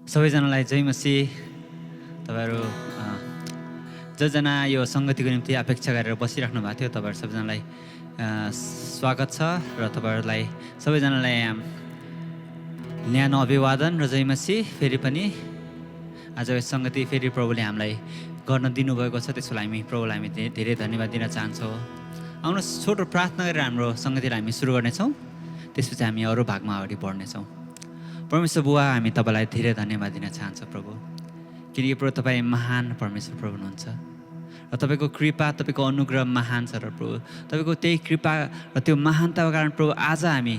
सबैजनालाई जय मसीह। तपाईहरु जजना यो संगतिको निम्ति अपेक्षा गरेर बसिराख्नु भएको थियो, तपाईहरु सबैजनालाई स्वागत छ र तपाईहरुलाई सबैजनालाई न्यानो अभिवादन र जय मसीह। फेरि पनि आज यो संगति फेरि प्रभुले हामीलाई गर्न दिनुभएको छ, त्यसको लागि हामी प्रभुलाई हामी धेरै धन्यवाद दिन चाहन्छौँ। आउनुहोस् छोटो प्रार्थना गरेर हाम्रो संगतिलाई हामी सुरु गर्नेछौँ, त्यसपछि हामी अरू भागमा अगाडि बढ्नेछौँ। परमेश्वर बुवा, हामी तपाईलाई धेरै धन्यवाद दिन चाहन्छौँ प्रभु, किनकि प्रभु तपाईँ महान परमेश्वर प्रभु हुनुहुन्छ र तपाईँको कृपा, तपाईँको अनुग्रह महान छ र प्रभु तपाईँको त्यही कृपा र त्यो महानताको कारण प्रभु आज हामी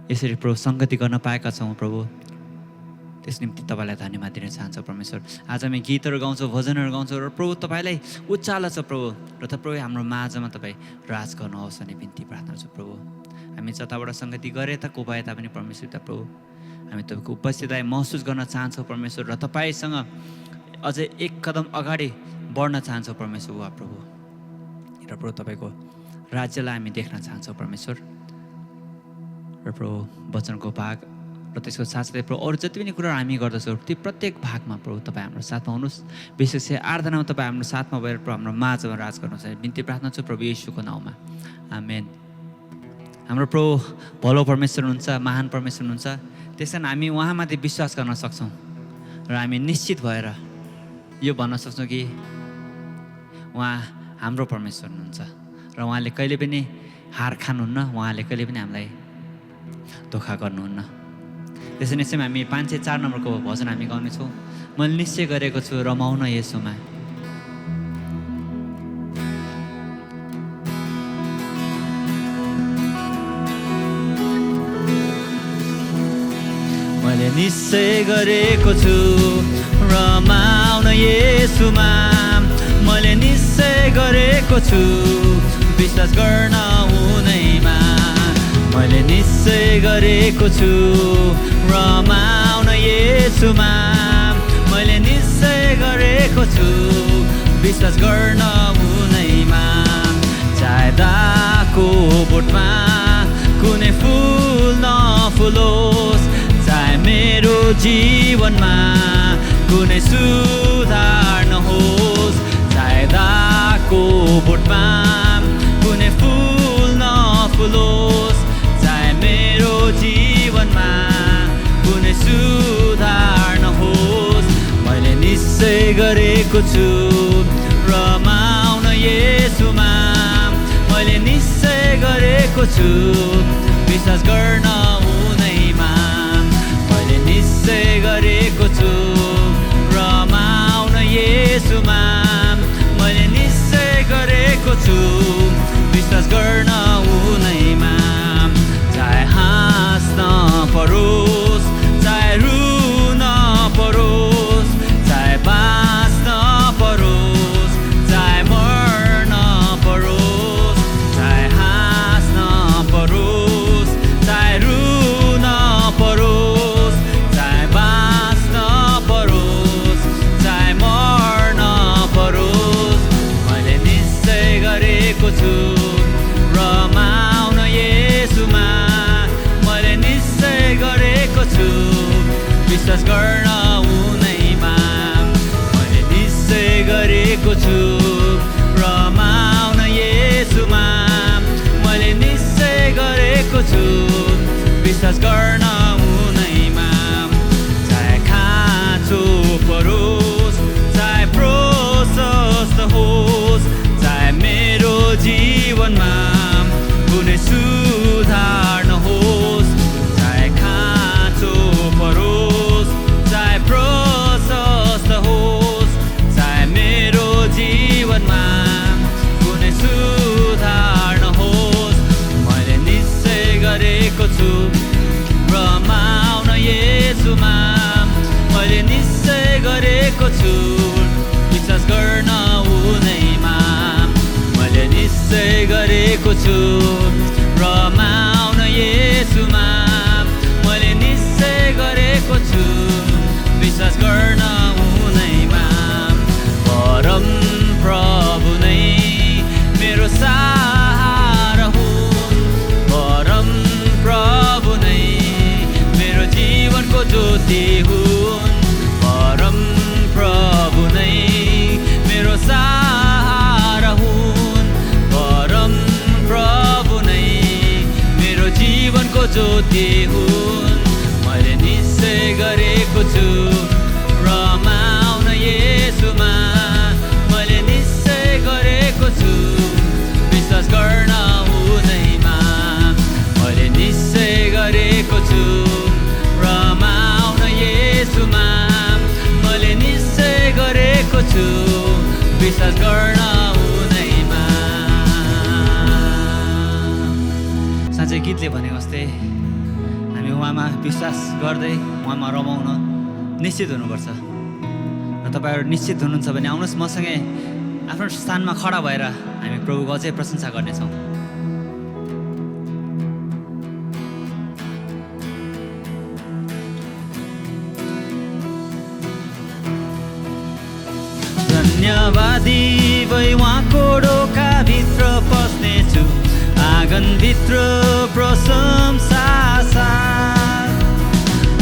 यसरी प्रभु संगति गर्न पाएका छौँ। प्रभु त्यस निम्ति तपाईँलाई धन्यवाद दिन चाहन्छौँ परमेश्वर। आज हामी गीतहरू गाउँछौँ, भजनहरू गाउँछौँ र प्रभु तपाईँलाई उचालो छ प्रभु, र प्रभु हाम्रो माझमा तपाईँ राज गर्नुहोस् भन्ने बिन्ती प्रार्थना छ प्रभु। हामी जताबाट संगति गरे त को भए तापनि परमेश्वर त प्रभु हामी तपाईँको उपस्थितिलाई महसुस गर्न चाहन्छौँ परमेश्वर, र तपाईँसँग अझै एक कदम अगाडि बढ्न चाहन्छौँ परमेश्वर बुवा प्रभु। र प्रभु तपाईँको राज्यलाई हामी देख्न चाहन्छौँ परमेश्वर। र प्रभु वचनको भाग र त्यसको साथसाथै प्रभु अरू जति पनि कुराहरू हामी गर्दछौँ ती प्रत्येक भागमा प्रभु तपाईँ हाम्रो साथमा हुनुहोस्। विशेष गरी आराधनामा तपाईँ हाम्रो साथमा भएर प्रभु हाम्रो माझमा राज गर्नुहोस्, बिन्ती प्रार्थना छु प्रभु येशूको नाउँमा, आमेन। हाम्रो प्रभु भलो परमेश्वर हुनुहुन्छ, महान परमेश्वर हुनुहुन्छ, त्यस कारण हामी उहाँमाथि विश्वास गर्न सक्छौँ र हामी निश्चित भएर यो भन्न सक्छौँ कि उहाँ हाम्रो परमेश्वर हुनुहुन्छ र उहाँले कहिले पनि हार खानुहुन्न, उहाँले कहिले पनि हामीलाई धोका गर्नुहुन्न। त्यसै निश्चय हामी 504 नम्बरको भजन हामी गाउनेछौँ। मैले निश्चय गरेको छु रमाउन येशूमा। मैले निश्चय गरेको छु रमाउन येशूमा, मैले निश्चय गरेको छु विश्वास गर्न हुँदैमा। मैले निश्चय गरेको छु रमाउन येशूमा, मैले निश्चय गरेको छु विश्वास गर्न हुँदैमा। चाहे दाको बोटमा कुनै फुल नफुलोस्, चाहे मेरो जीवनमा कुनै सुधार नहोस्, चाहे दाको बोटमा कुनै फुल नफुलोस्, चाहे मेरो जीवनमा कुनै सुधार नहोस्, मैले निश्चय गरेको छु रमाउन येशूमा, मैले निश्चय गरेको छु विश्वास गर्न हुँदैमा। मैले निश्चय गरेको छु रमाउन येशूमा, मैले निश्चय गरेको छु विश्वास गर्न हुँदैमा। चाहे हाँस्न परोस्, चाहे रुन परोस्, चाहे बाँच्न परोस्, चाहे मर्न परोस्, चाहे हाँस्न परोस्, चाहे रुन परोस्, चाहे बाँच्न परोस्, चाहे मर्न परोस्, मैले निश्चय गरेको छु रमाउन येशूमा, मैले निश्चय गरेको छु विश्वास गर्न हुँदैमा। मैले निश्चय गरेको छु रमाउन येशूमा, मैले निश्चय गरेको छु विश्वास गर्न हुँदैमा। चाहे खाँचो परोस्, चाहे प्रशस्त होस्, चाहे मेरो जीवनमा कुनै सुधार नहोस्, चाहे खाँचो परोस्, चाहे प्रशस्त होस्, चाहे मेरो जीवनमा कुनै सुधार नहोस्, मैले निश्चय गरेको छु रमाउन येशूमा, मैले निश्चय गरेको छु विश्वास गर्न हुँदैमा। मैले निश्चय गरेको छु रमाउन येशूमा, मैले निश्चय गरेको छु विश्वास गर्न हुँदैमा। परम प्रभु नै मेरो सहारा हुन्, परम प्रभु नै मेरो जीवनको ज्योति ज्योति हुन् मैले निश्चय गरेको छु रमाउन येशूमा मैले निश्चय गरेको छु विश्वास गर्न हुँदैमा मैले निश्चय गरेको छु रमाउन येशूमा मैले निश्चय गरेको छु विश्वास गर्न हुँदैमा साँच्चै गीतले भनेको जस्तै हामी उहाँमा विश्वास गर्दै उहाँमा रमाउन निश्चित हुनुपर्छ र तपाईँहरू निश्चित हुनुहुन्छ भने आउनुहोस् मसँगै आफ्नो स्थानमा खडा भएर हामी प्रभुको अझै प्रशंसा गर्नेछौँ। धन्यवादी भई उहाँको ढोकाभित्र पस्नेछु आँगनभित्र प्रशंसा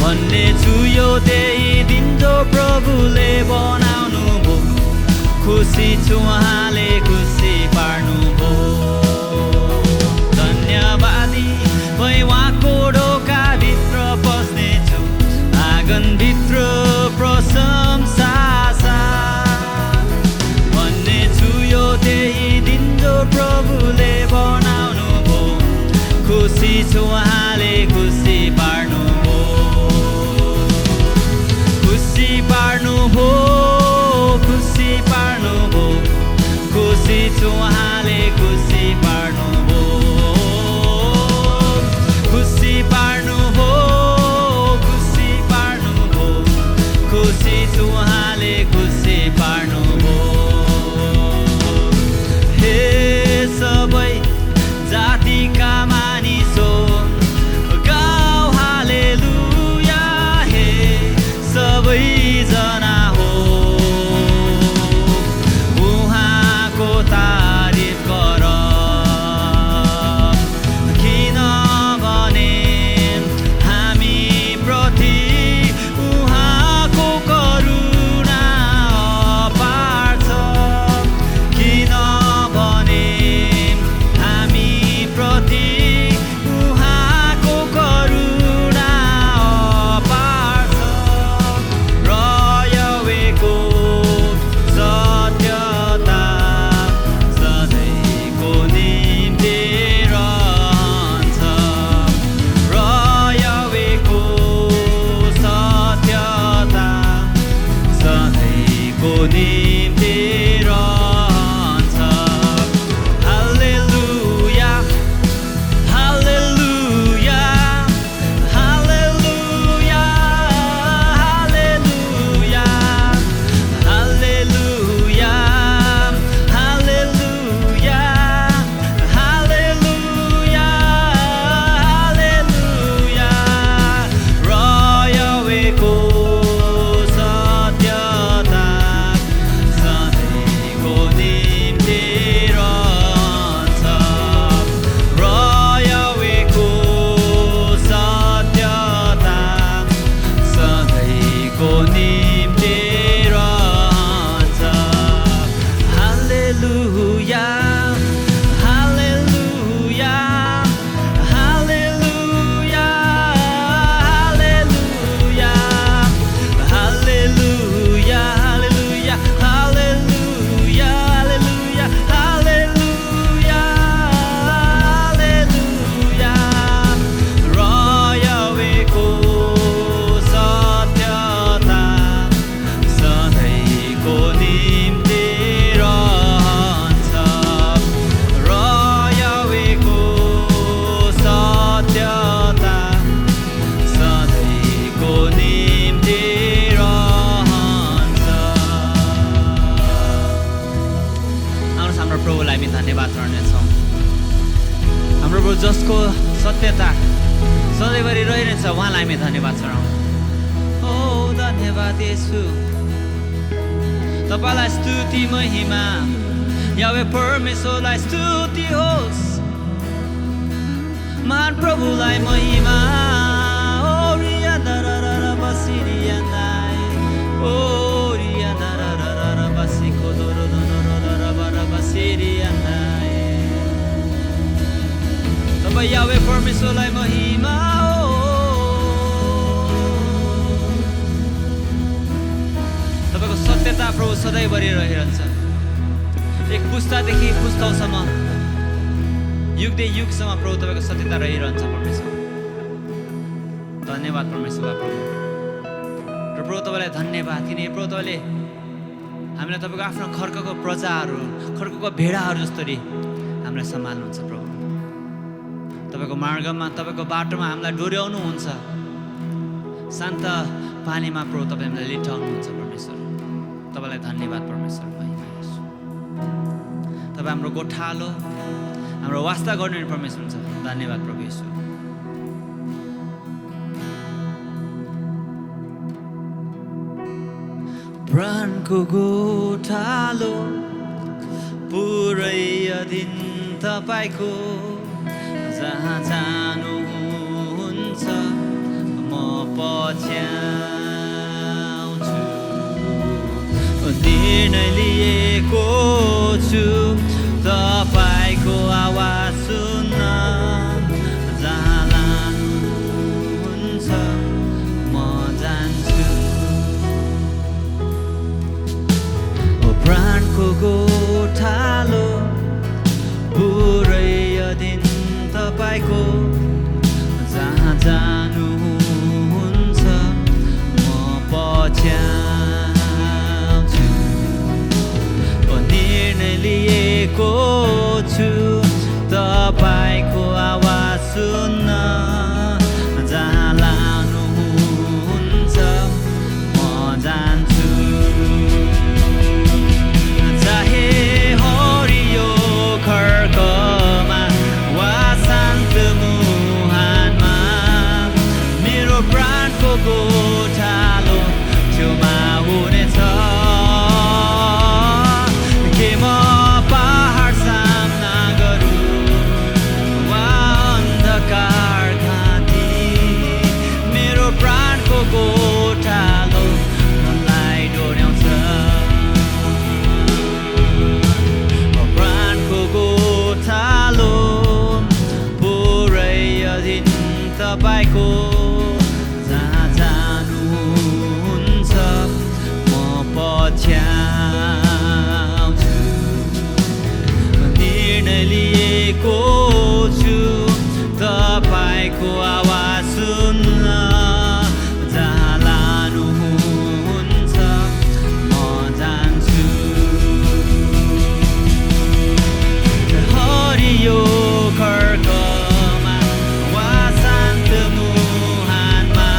भन्ने छु यो त्यही दिन जो प्रभुले बनाउनु भो खुसी छु उहाँले खुसी पार्नु भो धन्यवादी भई उहाँको ढोकाभित्र पस्नेछु आँगनभित्र प्रशंसा भन्ने छु यो त्यही दिन जो प्रभुले बनाउनु भो खुसी छु उहाँले खुसी पार्नु भो खुसी पार्नु भो खुसी छु उहाँले खुसी पार्नु भो खुसी पार्नु भो खुसी पार्नु भो खुसी छु उहाँले खुसी पार्नु भो हे सबै जातिका मानिसो गाउँ हालेलुया हे सबैजना हो उहाँको तारिफ गर किनभने हामी प्रति उहाँको करुणा अपार छ किनभने हामी प्रति उहाँको करुणा अपार छ र यहोवाको सत्यता सधैँको निम्ति रहन्छ र यहोवाको सत्यता सधैँको निम्ति रहन्छ हालेलुया हालेलुया हालेलुया हालेलुया हालेलुया हालेलुया हालेलुया हालेलुया र यहोवाको सत्यता सधैँको निम्ति रहन्छ र यहोवाको सत्यता सधैँको निम्ति रहन्छ हालेलुया हालेलुया हालेलुया हालेलुया हालेलुया हालेलुया हालेलुया हालेलुया हालेलुया हालेलुया र यहोवाको सत्यता सधैँको निम्ति रहन्छ र यहोवाको सत्यता सधैँको निम्ति रहन्छ। आउनुहोस् हाम्रो प्रभुलाई हामी धन्यवाद गर्नेछौँ हाम्रो प्रभु जसको सत्यता सधैँभरि रहिरहन्छ उहाँलाई हामी धन्यवाद चढाउँ। ओ धन्यवाद येशू तपाईँलाई स्तुति महिमा यावे परमेश्वरलाई स्तुति होस् महान प्रभुलाई महिमा ओ रिया दररर बसिरिया नाइ ओ रिया दररर बसिको दररर बसिरिया नाइ तपाईँ यावे परमेश्वरलाई महिमा हो। तपाईँको सत्यता प्रभु सधैँभरि रहिरहन्छ। एक पुस्तादेखि पुस्तासम्म युगदेखि युगसम्म प्रभु तपाईँको सत्यता रहिरहन्छ परमेश्वर। धन्यवाद परमेश्वर प्रभु। र प्रभु तपाईँलाई धन्यवाद, किनकि प्रभु तपाईँले हामीलाई तपाईँको आफ्नो खर्कको प्रजाहरू, खर्कको भेडाहरू जसरी हामीलाई सम्हाल्नुहुन्छ प्रभु। तपाईँको मार्गमा, तपाईँको बाटोमा हामीलाई डोर्याउनुहुन्छ। शान्त पानीमा प्रभु तपाईँ हामीलाई लिटाउनुहुन्छ परमेश्वर। तपाईँलाई धन्यवाद परमेश्वर। तपाईँ हाम्रो गोठालो, हाम्रो वास्ता गर्ने परमेश्वर हुन्छ। धन्यवाद प्रभु येशू। प्राणको गोठालो पुरै अधीन तपाईँको, जहाँ जानुहुन्छ म पछ्याउँछु। निर्णय लिएको छु तपाईँको आवाज सुन्न, जहाँ लानुहुन्छ म जान्छु। प्राणको गोठालो पुरै अधीन तपाईँको, जहाँ जानुहुन्छ म पछ्याउँछु। निर्णय लिएको छु तपाईँको आवाज सुन्न, जहाँ लानुहुन्छ म जान्छु। चाहे हरियो खड्कमा वा शान्त मुहानमा, मेरो प्राणको गोठालो छेउमा हुनेछ। के म पहाड सामना गरौँ वा अन्धकार घाटी, मेरो प्राणको गोठालो मलाई डोर्याउँछ। प्राणको गोठालो पुरै अधीन तपाईँको, जहाँ जानुहुन्छ म पछ्याउँछु। निर्णय लिएको छु तपाईँको आवाज सुन्न, जहाँ लानुहुन्छ म जान्छु। हरियो खड्कमा वा शान्त मुहानमा,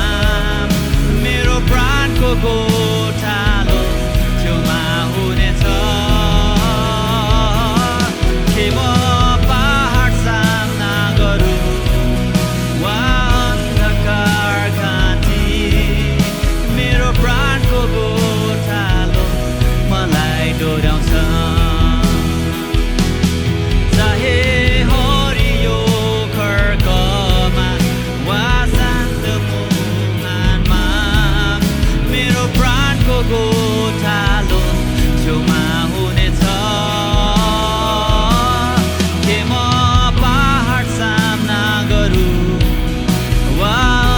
मेरो प्राणको गोठालो छेउमा हुनेछ। के म पहाड सामना गरौँ वा अन्धकार घाटी, मेरो प्राणको गोठालो मलाई डोर्याउँछ। चाहे हरियो खड्कमा वा शान्त मुहानमा, मेरो प्राणको गोठालो छेउमा हुनेछ। के म पहाड सामना गरौँ वा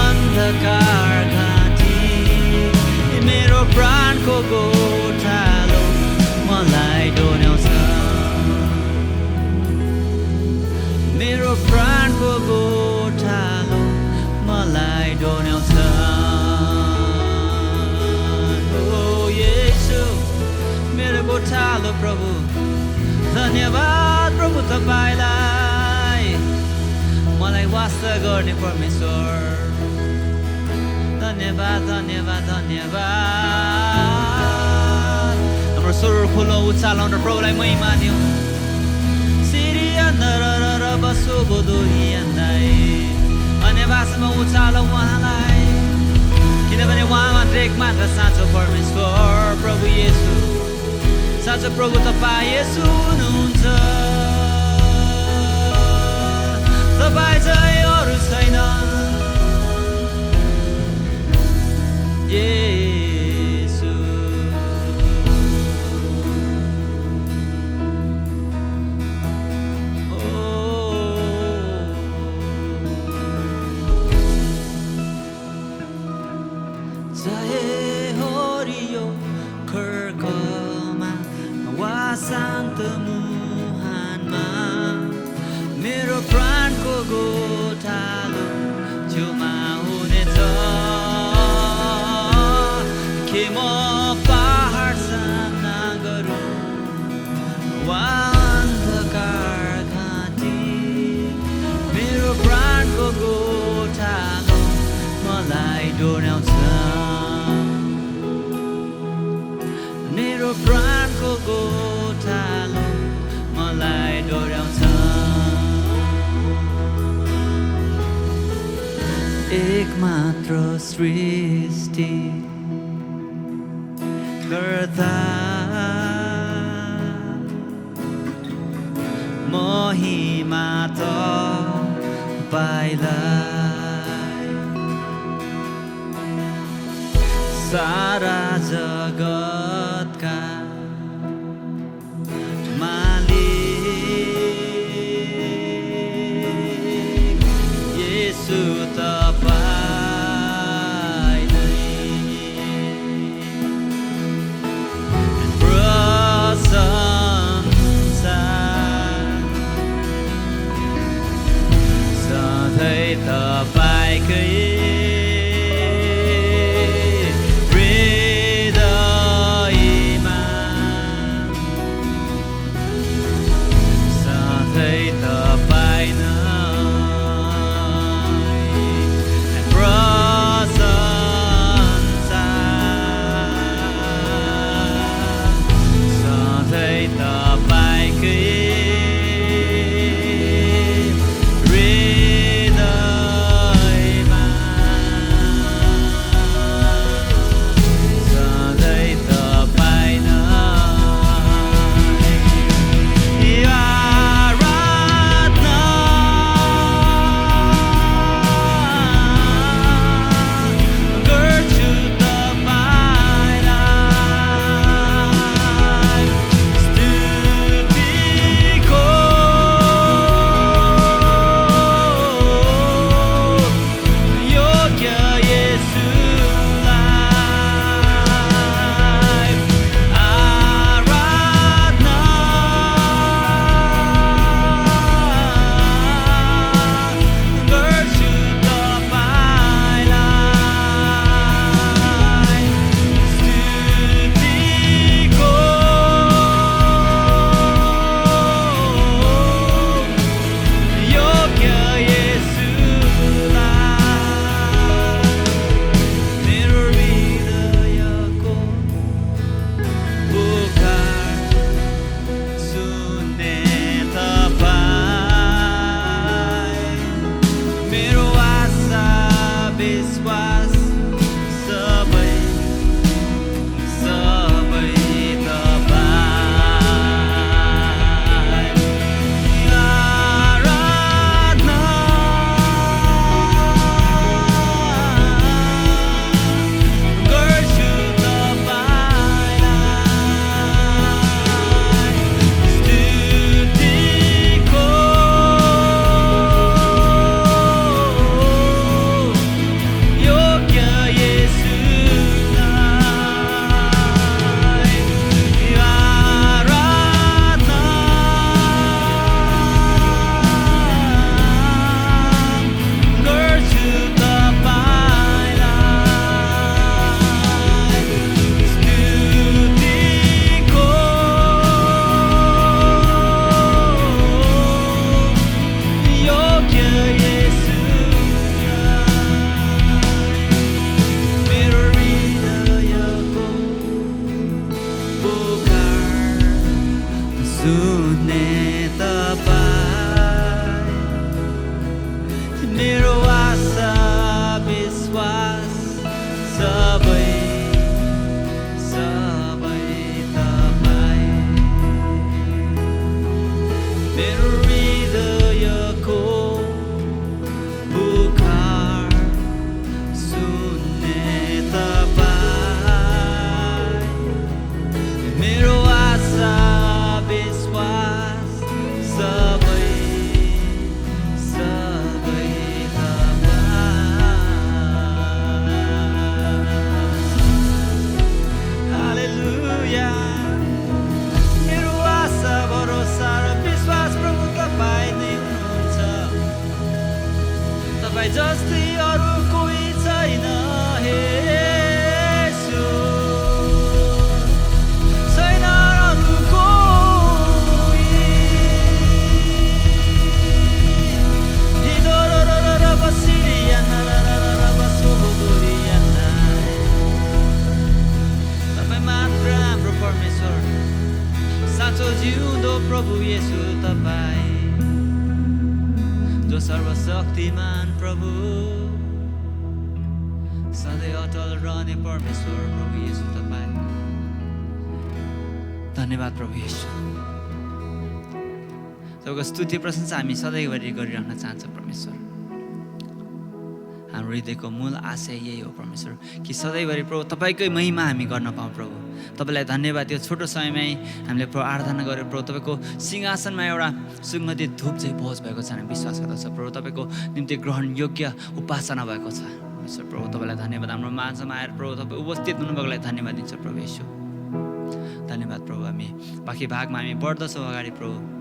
अन्धकार घाटी, मेरो प्राणको गोठालो मलाई डोर्याउँछ। मेरो प्राणको गोठालो मलाई डोर्याउँछ। ओ येशू मेरो गोठालो प्रभु। धन्यवाद प्रभु तपाईँलाई, मलाई वास्ता गर्ने परमेश्वर। धन्यवाद धन्यवाद धन्यवाद। हाम्रो स्वर खुलो उचालौँ र प्रभुलाई महिमा दिउँ। अन्य भाषामा उचालौँ उहाँलाई, किनभने उहाँ मात्र एक मात्र साँचो परमेश्वर प्रभु येशू। साँचो प्रभु तपाईँ येशू हुनुहुन्छ। तपाईँ चाहिँ अरू छैन। येशू ओ प्राणको गोठालो मलाई डोर्याउँछ मेरो प्राणको गोठालो मलाई डोर्याउँछ एकमात्र सृष्टि कर्ता महिमा तपाईँलाई सारा जगतका मालिक येशू तपाईँ नै प्रशंसा सधैँ तपाईँकै हृदयमा सधैँ तपाईँ नै प्रशंसा सधैँ तपाईँकै Idol बुद्धिमान प्रभु सधैँ अटल रहने परमेश्वर प्रभु येशू तपाईँ धन्यवाद प्रभु येशू तपाईँको स्तुति प्रशंसा हामी सधैँभरि गरिरहन चाहन्छौँ परमेश्वर हाम्रो हृदयको मूल आशय यही हो परमेश्वर कि सधैँभरि प्रभु तपाईँकै महिमा हामी गर्न पाऊँ प्रभु तपाईँलाई धन्यवाद यो छोटो समयमै हामीले प्रभु आराधना गरेर प्रभु तपाईँको सिंहासनमा एउटा सुगन्धित धूप चाहिँ पहुँच भएको छ हामी विश्वास गर्दछ प्रभु तपाईँको निम्ति ग्रहण योग्य उपासना भएको छ परमेश्वर प्रभु तपाईँलाई धन्यवाद हाम्रो माझमा आएर प्रभु तपाईँ उपस्थित हुनुभएकोलाई धन्यवाद दिन्छ प्रभु येशू धन्यवाद प्रभु हामी बाँकी भागमा हामी बढ्दछौँ अगाडि प्रभु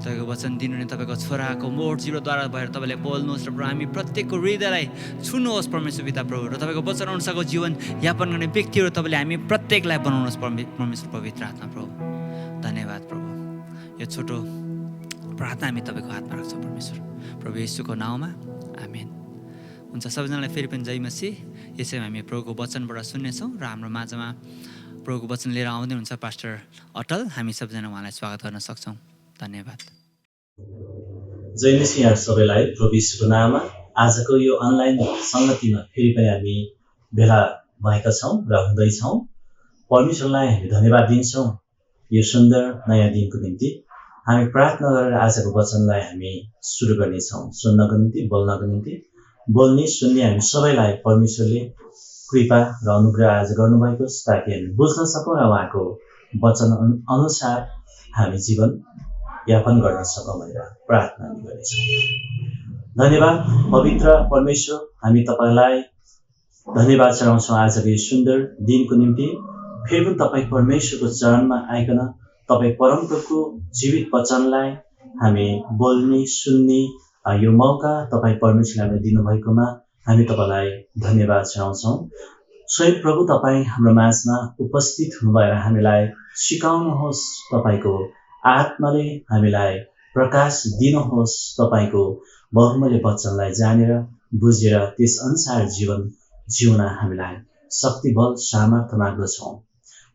तपाईँको वचन दिनुहुने तपाईँको छोराको मोट जिरोद्वारा भएर तपाईँले बोल्नुहोस् र प्रभु हामी प्रत्येकको हृदयलाई छुनुहोस् परमेश्वर पिता प्रभु र तपाईँको वचन अनुसारको जीवन यापन गर्ने व्यक्तिहरू तपाईँले हामी प्रत्येकलाई बनाउनुहोस् परमेश्वर पवित्र आत्मा प्रभु धन्यवाद प्रभु यो छोटो प्रार्थना हामी तपाईँको हातमा राख्छौँ परमेश्वर प्रभु येशूको नाउँमा आमेन हुन्छ सबैजनालाई फेरि पनि जय मसीह यसैमा हामी प्रभुको वचनबाट सुन्नेछौँ र हाम्रो माझमा प्रभुको वचन लिएर आउँदै हुन्छ पास्टर अटल हामी सबैजना उहाँलाई स्वागत गर्न सक्छौँ धन्यवाद जय मसीह यहाँ सबैलाई प्रभु येशूको नाममा आजको यो अनलाइन संगतिमा फेरि पनि हामी भेला भएका छौँ र हुँदैछौँ परमेश्वरलाई हामी धन्यवाद दिन्छौँ यो सुन्दर नयाँ दिनको निम्ति हामी प्रार्थना गरेर आजको वचनलाई हामी सुरु गर्नेछौँ सुन्नको निम्ति बोल्ने सुन्ने हामी सबैलाई परमेश्वरले कृपा र अनुग्रह आज गर्नुभएको छ ताकि हामी बुझ्न सकौँ र उहाँको वचन अनुसार हामी जीवन यापन गर्न सकौँ भनेर प्रार्थना गर्नेछौँ धन्यवाद पवित्र परमेश्वर हामी तपाईँलाई धन्यवाद चढाउँछौँ आजको यो सुन्दर दिनको निम्ति फेरि पनि तपाईँ परमेश्वरको चरणमा आइकन तपाईँ परमप्रभुको जीवित वचनलाई हामी बोल्ने सुन्ने यो मौका तपाईँ परमेश्वरले हामीलाई दिनुभएकोमा हामी तपाईँलाई धन्यवाद चढाउँछौँ स्वयं प्रभु तपाईँ हाम्रो माझमा उपस्थित हुनुभएर हामीलाई सिकाउनुहोस् तपाईँको आत्माले हामीलाई प्रकाश दिनुहोस् तपाईँको बहुमूल्य वचनलाई जानेर बुझेर त्यस अनुसार जीवन जिउन हामीलाई शक्ति बल सामर्थ्य माग्दछौँ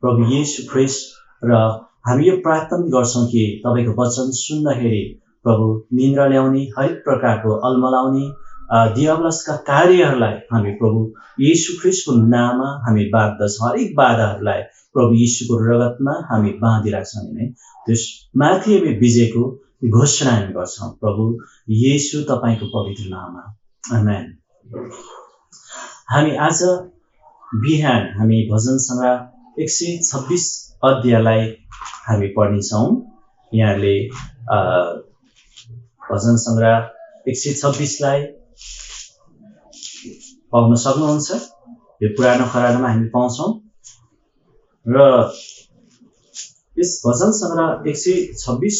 प्रभु येशू ख्रीष्ट र हामी यो प्रार्थना गर्छौँ कि तपाईँको वचन सुन्दाखेरि प्रभु निन्द्रा ल्याउने हरेक प्रकारको अलमलाउने दियावलसका कार्यहरूलाई हामी प्रभु येशू ख्रीष्टको नाममा हामी बाँध्दछौँ हरेक बाधाहरूलाई प्रभु येशूको रगतमा हामी बाँधिराख्छौँ नि त्यस माथि हामी विजयको घोषणा हामी गर्छौँ प्रभु येशू तपाईँको पवित्र नाममा आमेन हामी आज बिहान हामी भजन सङ्ग्रह 126 अध्यायलाई हामी पढ्नेछौँ यहाँले भजन सङ्ग्रह 126 लाई पाउन सक्नुहुन्छ यो पुरानो खराबमा हामी पाउँछौँ र यस भजन सङ्ग्रह 126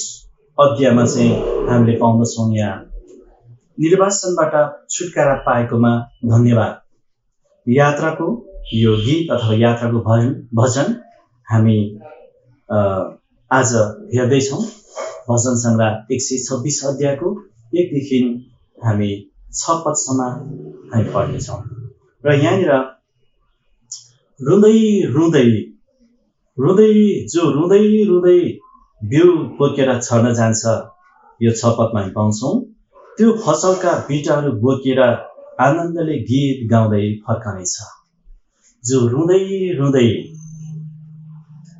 अध्यायमा चाहिँ हामीले पाउँदछौँ यहाँ निर्वासनबाट छुटकारा पाएकोमा धन्यवाद यात्राको यो गीत अथवा यात्राको भजन हामी आज हेर्दैछौँ भजन सङ्ग्रह 126 अध्यायको 1 देखि हामी 6 पदसम्म हामी पढ्नेछौँ र यहाँनिर रुँदै रुँदै बिउ बोकेर छर्न जान्छ यो 6 पदमा हामी पाउँछौँ त्यो फसलका बिटाहरू बोकेर आनन्दले गीत गाउँदै फर्कनेछ जो रुँदै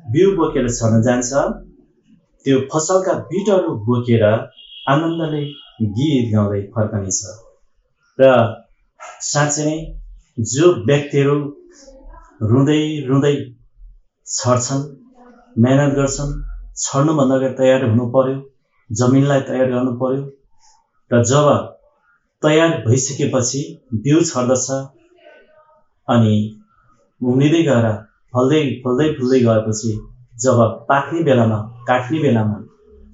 बिउ बोकेर छर्न जान्छ त्यो फसलका बिटहरू बोकेर आनन्दले गीत गाउँदै फर्कनेछ र साँच्चै नै जो व्यक्तिहरू रुँदै छर्छन् मेहनत गर्छन् छर्नुभन्दा अगाडि तयार हुनु पर्यो जमिनलाई तयार गर्नु पर्यो र जब तयार भइसकेपछि बिउ छर्दछ अनि उम्रिँदै गएर फल्दै गएपछि जब पाक्ने बेलामा काट्ने बेलामा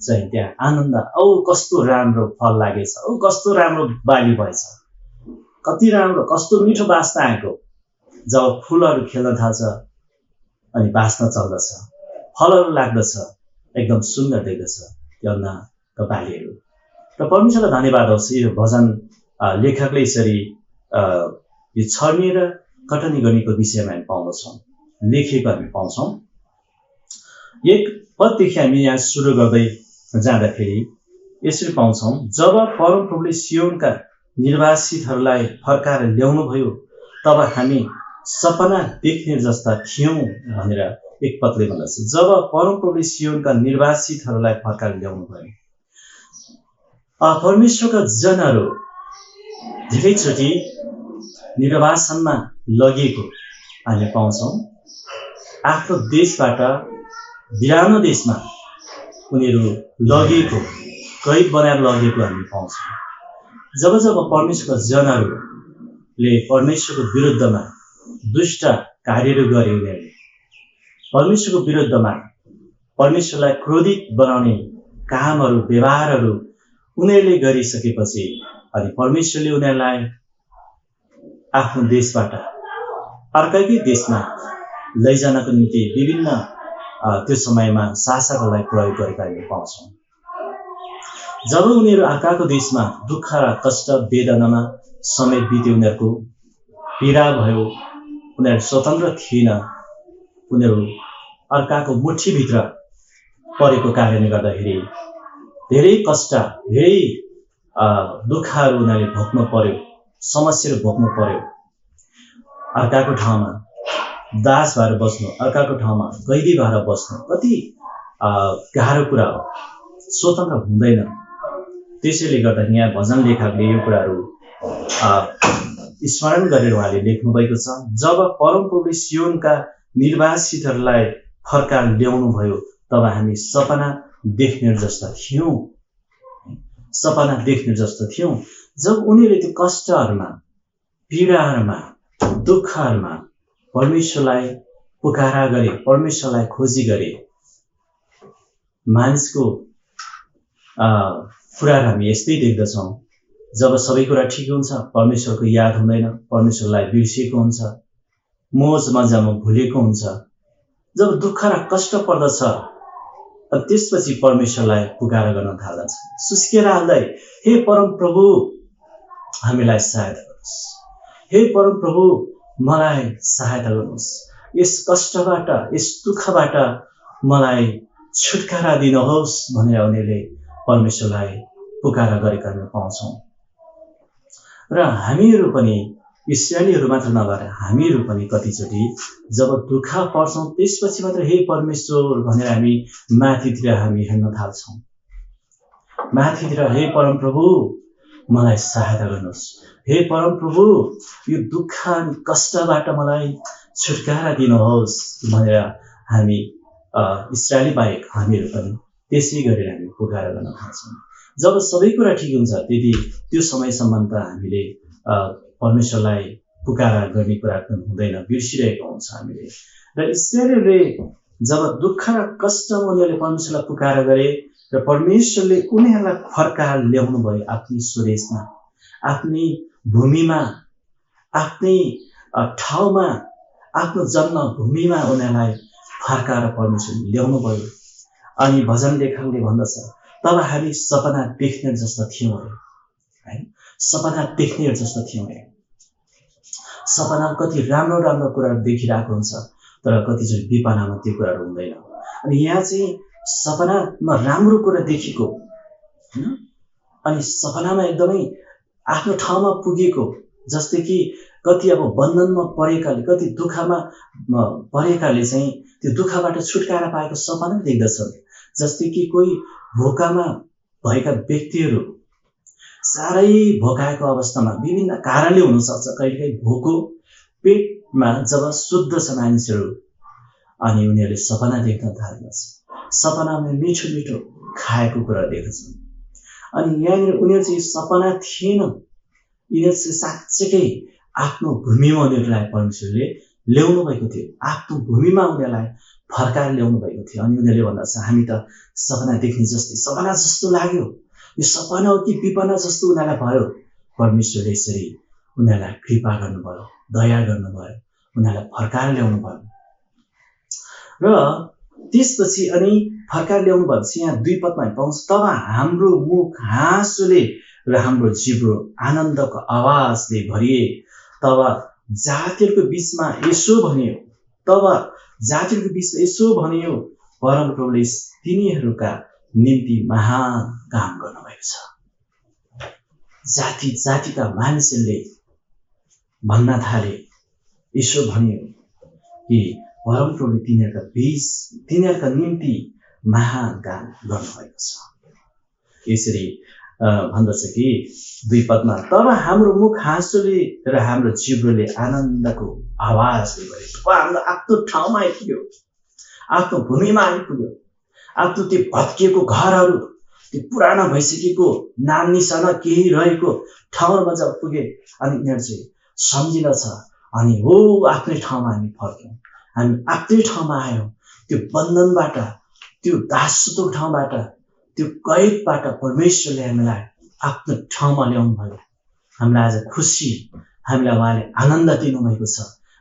चाहिँ त्यहाँ आनन्द औ कस्तो राम्रो फल लागेछ औ कस्तो राम्रो बाली भएछ कति राम्रो कस्तो मिठो बास्ना आएको जब फुलहरू खेल्न थाल्छ अनि बास्ना चल्दछ फलहरू लाग्दछ एकदम सुन्दर देख्दछ त्यो अन्नका बालीहरू र परमेश्वरलाई धन्यवाद होस् यो भजन लेखकले यसरी यो छर्ने र कटनी गर्नेको विषयमा हामी पाउँदछौँ लेखेको हामी पाउँछौँ एक पददेखि हामी यहाँ सुरु गर्दै जाँदाखेरि यसरी पाउँछौँ, जब परमप्रभुले सियोनका निर्वासितहरूलाई फर्काएर ल्याउनुभयो तब हामी सपना देख्ने जस्ता थियौँ भनेर एक पदले भन्दछ। जब परमप्रभुले सियोनका निर्वासितहरूलाई फर्काएर ल्याउनुभयो, परमेश्वरका जनहरू धेरैचोटि निर्वासनमा लगिएको हामी पाउँछौँ। आफ्नो देशबाट बिरानो देशमा उनीहरू लगिएको, कैद बनाएर लगिएको हामी पाउँछौँ। जब जब परमेश्वरका जनहरूले परमेश्वरको विरुद्धमा दुष्ट कार्यहरू गरे, उनीहरूले परमेश्वरको विरुद्धमा परमेश्वरलाई क्रोधित बनाउने कामहरू, व्यवहारहरू उनीहरूले गरिसकेपछि अनि परमेश्वरले उनीहरूलाई आफ्नो देशबाट अर्कैकै देशमा लैजानको निम्ति विभिन्न त्यो समयमा शासकहरूलाई प्रयोग गरेका हामी पाउँछौँ। जब उनीहरू अर्काको देशमा दुःख र कष्ट वेदनामा समय बिते, उनीहरूको पीडा भयो, उनीहरू स्वतन्त्र थिएन, उनीहरू अर्काको मुठीभित्र परेको कारणले गर्दाखेरि धेरै कष्ट, धेरै दुःखहरू उनीहरूले भोग्नु पर्यो, समस्याहरू भोग्नु पर्यो। अर्काको ठाउँमा दास भएर बस्नु, अर्काको ठाउँमा कैदी भएर बस्नु कति गाह्रो कुरा हो, स्वतन्त्र हुँदैन। त्यसैले गर्दा यहाँ भजन लेखकले यो कुराहरू स्मरण गरेर उहाँले लेख्नुभएको छ। जब परमप्रभुले सियोनका निर्वासितहरूलाई फर्काएर ल्याउनु भयो तब हामी सपना देख्ने जस्ता थियौँ, सपना देख्ने जस्तो थियौँ। जब उनीहरूले त्यो कष्टहरूमा, पीडाहरूमा, दुःखहरूमा परमेश्वरलाई पुकारा गरे, परमेश्वरलाई खोजी गरे। मानिसको कुराहरू हामी यस्तै देख्दछौँ, जब सबै कुरा ठिक हुन्छ परमेश्वरको याद हुँदैन, परमेश्वरलाई बिर्सिएको हुन्छ, मोज मजामा भुलेको हुन्छ। जब दुःख र कष्ट पर्दछ त्यसपछि परमेश्वरलाई पुकारा गर्न थाल्दछ, सुस्केर हाल्दै, हे परम प्रभु हामीलाई सहायता गर्नुहोस्, हे परम प्रभु मलाई सहायता गर्नुहोस्, यस कष्टबाट, यस दुःखबाट मलाई छुटकारा दिनुहोस् भनेर उनीहरूले परमेश्वरलाई पुकारा गरेका हामी पाउँछौँ। र हामीहरू पनि इस्राएलीहरू मात्र नभएर हामीहरू पनि कतिचोटि जब दुःख पर्छौँ त्यसपछि मात्र हे परमेश्वर भनेर हामी माथितिर हामी हेर्न थाल्छौँ, माथितिर हे परम प्रभु मलाई सहायता गर्नुहोस्, हे परम प्रभु यो दुःख अनि कष्टबाट मलाई छुटकारा दिनुहोस् भनेर हामी इस्राएली बाहेक हामीहरू पनि त्यसै गरेर हामी पुकारा गर्न थाल्छौँ। जब सबै कुरा ठिक हुन्छ त्यति त्यो समयसम्म त हामीले परमेश्वरलाई पुकारा गर्ने कुरा हुँदैन, बिर्सिरहेको हुन्छ हामीले। र इस्राएलीले जब दुःख र कष्टमा उनीहरूले परमेश्वरलाई पुकारा गरे र परमेश्वरले उनीहरूलाई फर्काएर ल्याउनु भयो आफ्नै स्वदेशमा, आफ्नै भूमिमा, आफ्नै ठाउँमा, आफ्नो जन्मभूमिमा उनीहरूलाई फर्काएर परमेश्वरले ल्याउनु भयो। अनि भजन लेखकले भन्दछ, तब हामी सपना देख्ने जस्तो थियौँ है, सपना देख्ने जस्तो थियौँ। सपना कति राम्रो राम्रो कुराहरू देखिरहेको हुन्छ तर कतिचोटि विपनामा त्यो कुराहरू हुँदैन। अनि यहाँ चाहिँ सपनामा राम्रो कुरा देखेको अनि सपनामा एकदमै आफ्नो ठाउँमा पुगेको, जस्तै कि कति अब बन्धनमा परेकाले, कति दुःखमा परेकाले चाहिँ त्यो दुःखबाट छुटकारा पाएको सपना देख्दछन्। जस्तै कि कोही भोकामा भएका व्यक्तिहरू साह्रै भोकाएको अवस्थामा विभिन्न कारणले हुनसक्छ, कहिलेकाहीँ भोको पेटमा जब शुद्ध छ मानिसहरू अनि उनीहरूले सपना देख्न थाल्दछ, सपनामा मिठो मिठो खाएको कुरा देख्दछन्। अनि यहाँनिर उनीहरू चाहिँ सपना थिएन, यिनीहरू चाहिँ साँच्चैकै आफ्नो भूमिमा उनीहरूलाई परमेश्वरले ल्याउनु भएको थियो, आफ्नो भूमिमा उनीहरूलाई फर्काएर ल्याउनु भएको थियो। अनि उनीहरूले भन्दछ हामी त सपना देख्ने जस्तै, सपना जस्तो लाग्यो, यो सपना हो कि विपना जस्तो उनीहरूलाई भयो। परमेश्वरले यसरी उनीहरूलाई कृपा गर्नुभयो, दया गर्नुभयो, उनीहरूलाई फर्काएर ल्याउनु भयो। र त्यसपछि अनि फर्काएर ल्याउनु भएपछि यहाँ 2 पदमा पाउँछ, तब हाम्रो मुख हाँसोले र हाम्रो जिब्रो आनन्दको आवाजले भरिए। तब जातिहरूको बिचमा यसो भनियो, तब जातिहरूको बिचमा यसो भनियो, परमप्रभुले तिनीहरूका निम्ति महान काम गर्नुभएको छ। छ। जाति जातिका मानिसहरूले भन्न थाले, ईश्वर भन्यो कि परमप्रभुले तिनीहरूका निम्ति महान काम गर्नुभएको छ। यसरी भन्दछ कि 2 पदमा, तब हाम्रो मुख हाँसोले र हाम्रो जिब्रोले आनन्दको आवाजले भरियो। हाम्रो आफ्नो ठाउँमा आइपुग्यो, आफ्नो भूमिमा आइपुग्यो, आफ्नो त्यो भत्किएको घरहरू, त्यो पुरानो भइसकेको नाम निशाना केही रहेको ठाउँमा जब पुगे अनि यिनीहरू चाहिँ सम्झिँदछ अनि हो आफ्नै ठाउँमा हामी फर्क्यौँ, हामी आफ्नै ठाउँमा आयौँ। त्यो बन्धनबाट, त्यो दासत्वको ठाउँबाट, त्यो कैदबाट परमेश्वरले हामीलाई आफ्नो ठाउँमा ल्याउनु भयो। हामीलाई आज खुसी, हामीलाई उहाँले आनन्द दिनुभएको छ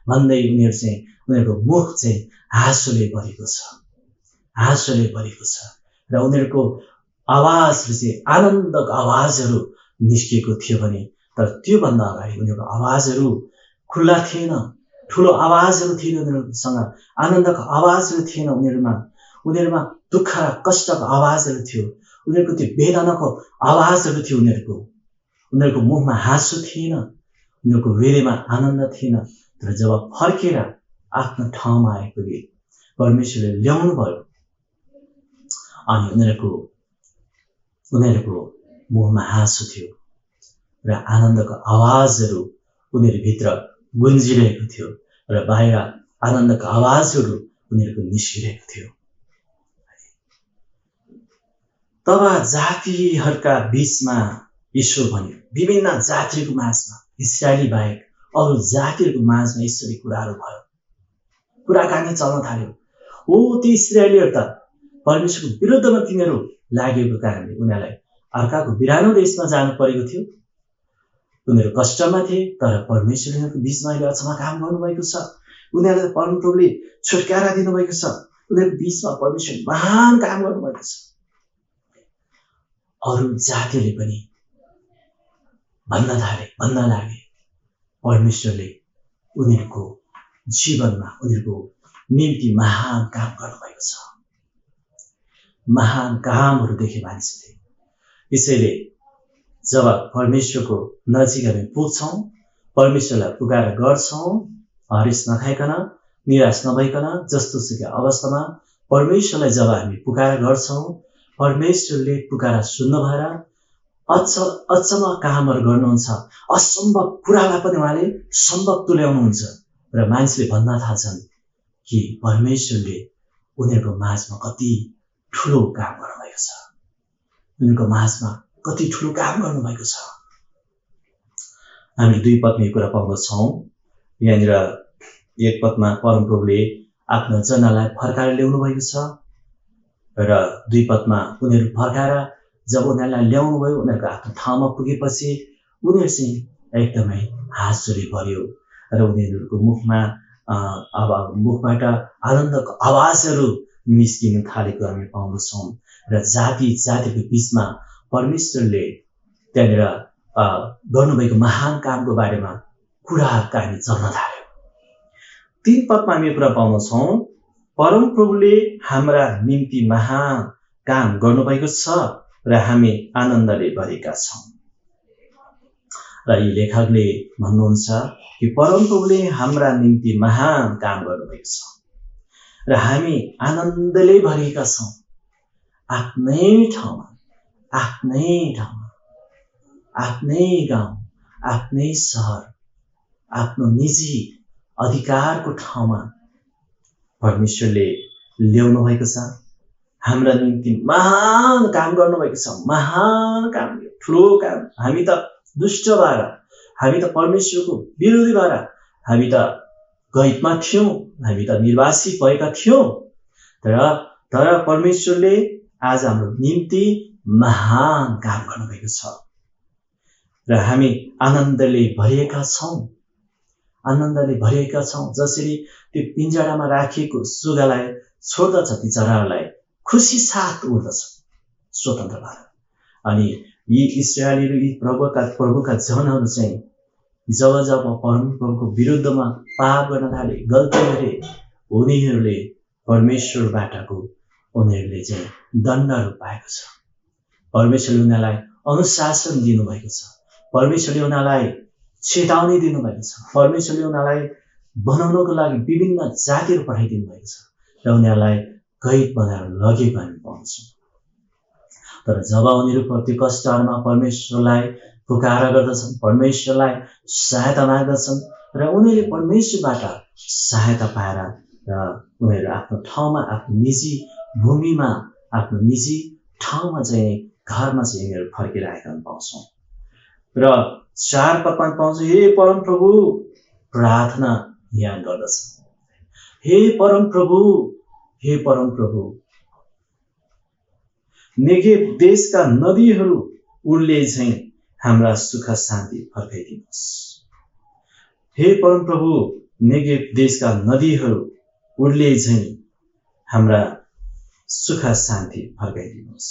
भन्दै उनीहरूको मुख चाहिँ हाँसोले भरेको छ, हाँसोले भरेको छ। र उनीहरूको आवाजले चाहिँ आनन्दको आवाजहरू निस्किएको थियो भने, तर त्योभन्दा अगाडि उनीहरूको आवाजहरू खुल्ला थिएन, ठुलो आवाजहरू थिएन उनीहरूसँग, आनन्दको आवाजहरू थिएन उनीहरूमा दुःख र कष्टको आवाजहरू थियो, उनीहरूको त्यो वेदनाको आवाजहरू थियो। उनीहरूको मुखमा हाँसो थिएन, उनीहरूको हृदयमा आनन्द थिएन। तर जब फर्केर आफ्नो ठाउँमा आइपुगे, परमेश्वरले ल्याउनु भयो अनि उनीहरूको मुखमा हाँसो थियो र आनन्दको आवाजहरू उनीहरूभित्र गुन्जिरहेको थियो र बाहिर आनन्दको आवाजहरू उनीहरूको निस्किरहेको थियो। तब जातिहरूका बीचमा ईश्वर भन्यो, विभिन्न जातिहरूको माझमा, इस्राएली बाहेक अरू जातिहरूको माझमा ईश्वरी कुराहरू भयो, कुराकानी चल्न थाल्यो। हो ती इस्राएलीहरू त परमेश्वरको विरुद्धमा तिनीहरू लागेको कारणले उनीहरूलाई अर्काको बिरानो देशमा जानु परेको थियो। उनीहरू कष्टमा थिए, तर परमेश्वरले उनीहरूको बीचमा अहिले अचम्म काम गर्नुभएको छ। उनीहरूलाई परमप्रभुले छुटकारा दिनुभएको छ। उनीहरूको बीचमा परमेश्वरले महान काम गर्नुभएको छ। अरू जातिहरूले पनि भन्न लागे परमेश्वरले उनीहरूको जीवनमा उनीहरूको निम्ति महान काम गर्नुभएको छ। महान कामहरू देखे मानिसले। यसैले जब परमेश्वरको नजिक हामी पुग्छौँ, परमेश्वरलाई पुकार गर्छौँ, हरेस नखाइकन, निराश नभइकन, जस्तो सुकै अवस्थामा परमेश्वरलाई जब हामी पुकार गर्छौँ, परमेश्वरले पुकारा सुन्नु भएर अचम्म कामहरू गर्नुहुन्छ। असम्भव कुरालाई पनि उहाँले सम्भव तुल्याउनुहुन्छ र मान्छेले भन्न थाल्छन् कि परमेश्वरले उनीहरूको माझमा कति ठुलो काम गर्नुभएको छ, उनीहरूको माझमा कति ठुलो काम गर्नुभएको छ। हामीले 2 पदमा यो कुरा पाउँदछौँ। यहाँनिर 1 पदमा परमप्रभुले आफ्नो जनालाई फर्काएर ल्याउनु भएको छ र 2 पदमा उनीहरू फर्काएर जब उनीहरूलाई ल्याउनु भयो, उनीहरूको आफ्नो ठाउँमा पुगेपछि उनीहरू चाहिँ एकदमै हाँसोले भर्यो र उनीहरूको मुखबाट आनन्दको आवाजहरू निस्किन थालेको हामी पाउँदछौँ। र जातिको बीचमा परमेश्वरले त्यहाँनिर गर्नुभएको महान कामको बारेमा कुराकानी चल्न थाल्यो। 3 पदमा हामी यो कुरा पाउँदछौँ, परमप्रभुले हाम्रा निम्ति महान काम गर्नुभएको छ र हामी आनन्दले भरेका छौँ। र यी लेखकले भन्नुहुन्छ कि परमप्रभुले हाम्रा निम्ति महान काम गर्नुभएको छ र हामी आनन्दले भरेका छौँ। आफ्नै ठाउँमा, आफ्नै गाउँ, आफ्नै सहर, आफ्नो निजी अधिकारको ठाउँमा परमेश्वरले ल्याउनु भएको छ। हाम्रा निम्ति महान काम गर्नुभएको छ, महान काम, ठुलो काम। हामी त दुष्ट भएर, हामी त परमेश्वरको विरोधी भएर, हामी त गैदमा थियौँ, हामी त निर्वासी भएका थियौँ, तर परमेश्वरले आज हाम्रो निम्ति महान काम गर्नुभएको छ र हामी आनन्दले भरिएका छौँ। जसरी त्यो पिंजडामा राखिएको सुगालाई छोड्दछ, ती चराहरूलाई खुसी साथ उड्दछ स्वतन्त्र भएर। अनि यी इस्राएलीहरू, यी प्रभुका जनहरू चाहिँ जब परमप्रभुको विरुद्धमा पाप गर्न थाले, गल्ती गरे, उनीहरूले परमेश्वरबाटको उनीहरूले चाहिँ दण्डहरू पाएको छ। परमेश्वरले उनीहरूलाई अनुशासन दिनुभएको छ। परमेश्वरले उनीहरूलाई चेतावनी दिनुभएको छ। परमेश्वरले उनीहरूलाई बनाउनको लागि विभिन्न जातिहरू पठाइदिनु भएको छ र उनीहरूलाई कैद बनाएर लगेको हामी पाउँछौँ। तर जब उनीहरू त्यो कष्टहरूमा परमेश्वरलाई पुकारा गर्दछन्, परमेश्वरलाई सहायता माग्दछन् र उनीहरूले परमेश्वरबाट सहायता पाएर र उनीहरू आफ्नो ठाउँमा, आफ्नो निजी भूमिमा, आफ्नो निजी ठाउँमा चाहिँ घरमा चाहिँ उनीहरू फर्किरहेका पाउँछौँ। र 4 पदमा पाउँछौँ, हे परमप्रभु, प्रार्थना यहाँ गर्दछ। हे परमप्रभु, हे परमप्रभु, नेगेभ देशका नदीहरू उर्ले झैं हाम्रा सुख शान्ति फर्काइदिनुहोस्। हे परमप्रभु, नेगेभ देशका नदीहरू उर्ले झैं हाम्रा सुख शान्ति फर्काइदिनुहोस्।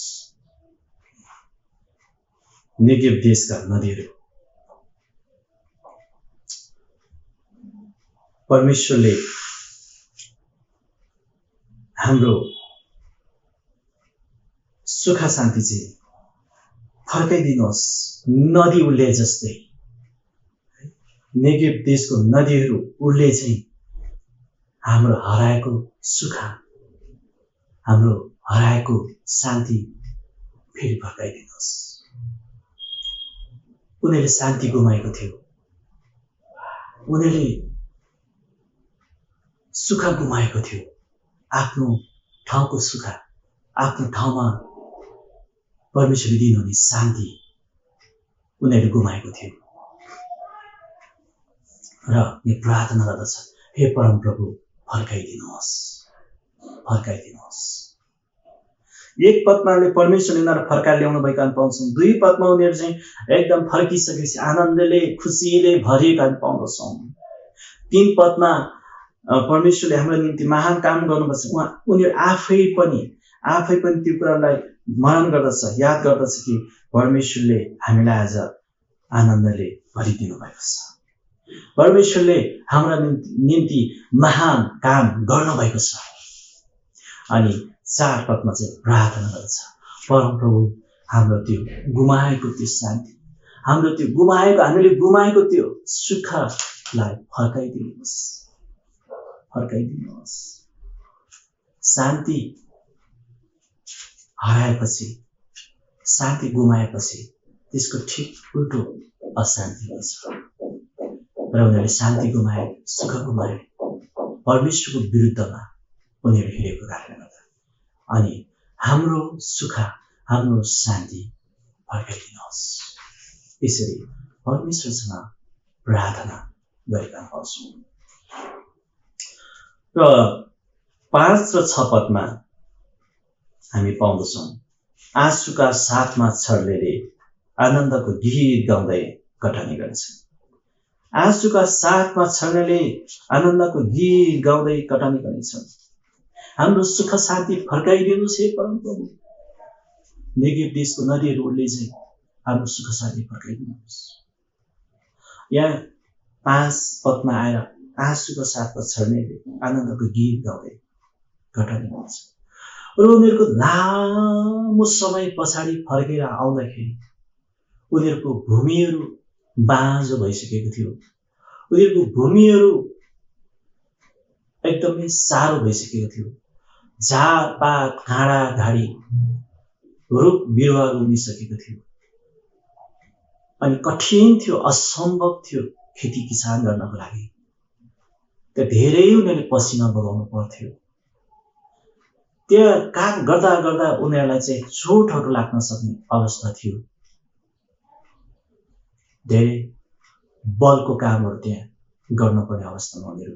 नेगेभ देशका नदीहरू, परमेश्वरले हाम्रो सुख शान्ति चाहिँ फर्काइदिनुहोस्। नदी उर्ले जस्तै, नेगेभ देशको नदीहरू उर्ले चाहिँ हाम्रो हराएको सुख, हाम्रो हराएको शान्ति फेरि फर्काइदिनुहोस्। उनीहरूले शान्ति गुमाएको थियो, उनीहरूले सुख गुमाएको थियो, आफ्नो ठाउँको सुख, आफ्नो ठाउँमा परमेश्वरले दिनुहुने शान्ति उनीहरूले गुमाएको थियो। र यो प्रार्थना गर्दछ, हे परमप्रभु, फर्काइदिनुहोस्, फर्काइदिनुहोस्। 1 पदमा परमेश्वरले उनीहरू फर्काएर ल्याउनु भएको हामी पाउँछौँ। 2 पदमा उनीहरू चाहिँ एकदम फर्किसकेपछि आनन्दले, खुसीले भरिएका हामी पाउँदछौँ। 3 पदमा परमेश्वरले हाम्रो निम्ति महान काम गर्नुपर्छ। उनीहरू आफै पनि त्यो कुरालाई स्मरण गर्दछ, याद गर्दछ कि परमेश्वरले हामीलाई आज आनन्दले भरिदिनु भएको छ। परमेश्वरले हाम्रा निम्ति महान काम गर्नुभएको छ। अनि 4 पदमा चाहिँ प्रार्थना गर्दछ, परमप्रभु, हाम्रो त्यो गुमाएको त्यो शान्ति, हाम्रो त्यो हामीले गुमाएको त्यो सुखलाई फर्काइदिनुहोस्, फर्काइदिनुहोस्। शान्ति हराएपछि, शान्ति गुमाएपछि त्यसको ठिक उल्टो अशान्ति हुन्छ। र उनीहरूले शान्ति गुमाए, सुख गुमाए, परमेश्वरको विरुद्धमा उनीहरू हिँडेको कारणले गर्दा। अनि हाम्रो सुख, हाम्रो शान्ति फर्काइदिनुहोस्। यसरी परमेश्वरसँग प्रार्थना गरेका पाउँछौँ। र 5 र 6 पदमा हामी पाउँदछौँ, आँसुका साथमा छर्लेले आनन्दको गीत गाउँदै कटनी गर्छन्। आँसुका साथमा छर्लेले आनन्दको गीत गाउँदै कटनी गर्छन्। हाम्रो सुख शान्ति फर्काइदिनुहोस् हे परमप्रभु। नेगेभ देशको नदीहरू उर्ले चाहिँ हाम्रो सुख शान्ति फर्काइदिनुहोस्। यहाँ 5 पदमा आएर आँसुको साथमा छर्नेले आनन्दको गीत गाउँदै कटनी गर्छ। र उनीहरूको लामो समय पछाडि फर्केर आउँदाखेरि उनीहरूको भूमिहरू बाँझो भइसकेको थियो। उनीहरूको भूमिहरू एकदमै साह्रो भइसकेको थियो। झारपात, घाँडा घाडी, रुख बिरुवा उम्रिसकेको थियो। अनि कठिन थियो, असम्भव थियो खेती किसान गर्नको लागि। त्यो धेरै उनीहरूले पसिना बगाउनु पर्थ्यो। त्यो काम गर्दा गर्दा उनीहरूलाई चाहिँ चोटहरू लाग्न सक्ने अवस्था थियो। धेरै बलको कामहरू त्यहाँ गर्नुपर्ने अवस्थामा उनीहरू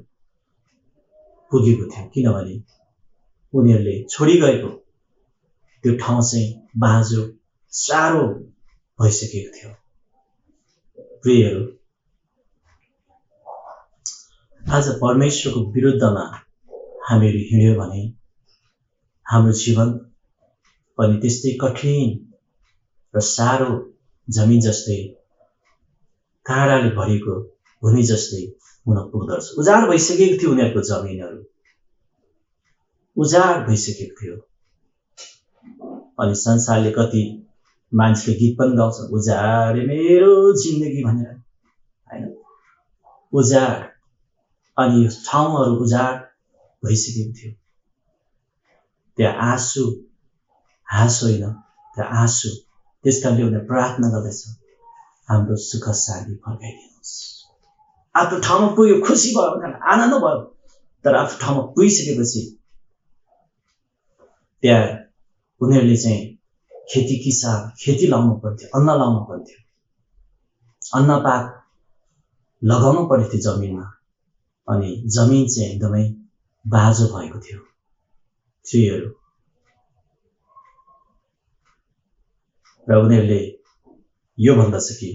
पुगेको थियो, किनभने उनीहरूले छोडी गएको त्यो ठाउँ चाहिँ बाँझो साह्रो भइसकेको थियो। प्रियहरू, आज परमेश्वरको विरुद्धमा हामीहरू हिँड्यो भने हाम्रो जीवन पनि त्यस्तै कठिन र साह्रो जमिन जस्तै, काँडाले भरिएको भूमि जस्तै हुन पुग्दछ। उजाड भइसकेको थियो उनीहरूको जमिनहरू, उजाड भइसकेको थियो। अनि संसारले कति मान्छेले गीत पनि गाउँछ, उजाडे मेरो जिन्दगी भनेर, होइन? उजाड, अनि यो ठाउँहरू उजाड भइसकेको थियो। त्यहाँ आँसु, हाँस होइन, त्यहाँ आँसु। त्यस कारणले उनीहरू प्रार्थना गर्दैछ, हाम्रो सुख शान्ति फर्काइदिनुहोस्। आफ्नो ठाउँमा पुग्यो, खुसी भयो, आनन्द भयो। तर आफ्नो ठाउँमा पुगिसकेपछि त्यहाँ उनीहरूले चाहिँ खेती किसान, खेती लाउनु पर्थ्यो, अन्न लाउनु पर्थ्यो, अन्नपात लगाउनु पर्थ्यो थियो जमिनमा। अनि जमिन चाहिँ एकदमै बाँझो भएको थियो। त्रिहरू र उनीहरूले यो भन्दछ कि